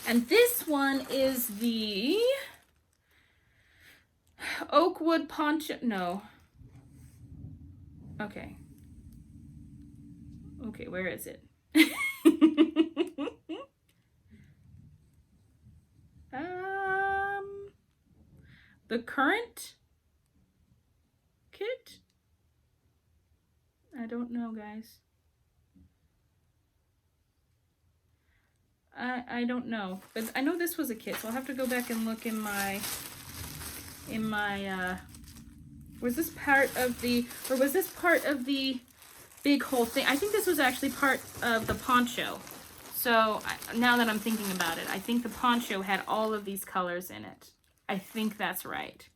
and this one is the Oakwood poncho. No. Okay, where is it? The Current kit? I don't know, guys. I don't know, but I know this was a kit, so I'll have to go back and look in my was this part of the, or was this part of the big whole thing? I think this was actually part of the poncho. So now that I'm thinking about it, I think the poncho had all of these colors in it. I think that's right.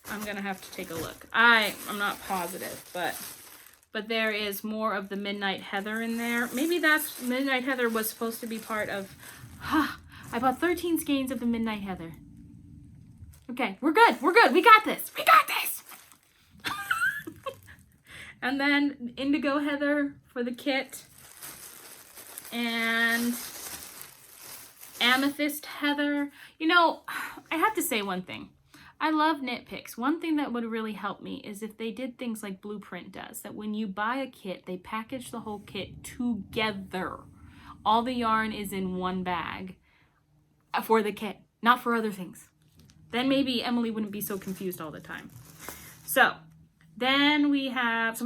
I'm gonna have to take a look. I'm not positive, but there is more of the Midnight Heather in there. Maybe that's, Midnight Heather was supposed to be part of, I bought 13 skeins of the Midnight Heather. Okay, we're good, we got this, And then Indigo Heather for the kit, and Amethyst Heather. You know, I have to say one thing. I love knit picks. One thing that would really help me is if they did things like Blueprint does, that when you buy a kit, they package the whole kit together. All the yarn is in one bag for the kit, not for other things. Then maybe Emily wouldn't be so confused all the time. So then we have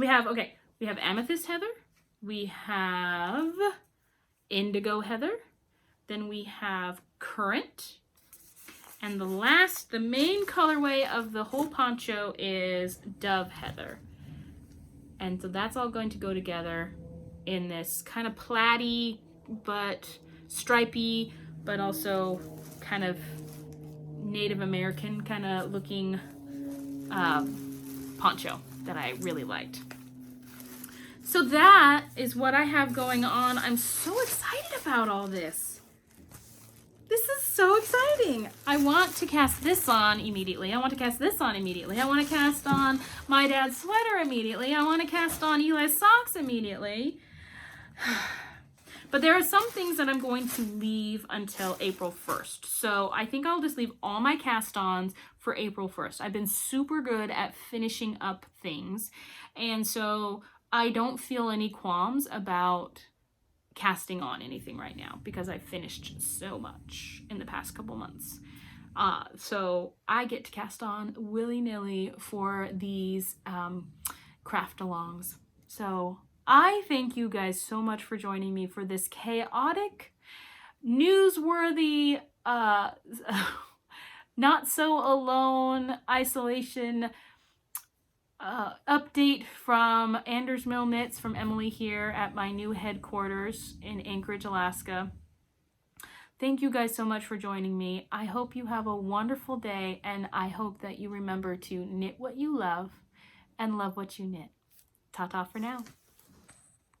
Amethyst Heather, we have Indigo Heather, then we have Current, and the main colorway of the whole poncho is Dove Heather. And so that's all going to go together in this kind of platy, but stripy, but also kind of Native American kind of looking poncho that I really liked. So that is what I have going on. I'm so excited about all this. This is so exciting. I want to cast this on immediately. I want to cast this on immediately. I want to cast on my dad's sweater immediately. I want to cast on Eli's socks immediately. But there are some things that I'm going to leave until April 1st. So I think I'll just leave all my cast-ons for April 1st. I've been super good at finishing up things. And so I don't feel any qualms about casting on anything right now because I've finished so much in the past couple months. So I get to cast on willy-nilly for these craft alongs. So I thank you guys so much for joining me for this chaotic, newsworthy, not so alone isolation update from AndersMill Knits, from Emily here at my new headquarters in Anchorage, Alaska. Thank you guys so much for joining me. I hope you have a wonderful day, and I hope that you remember to knit what you love and love what you knit. Ta-ta for now.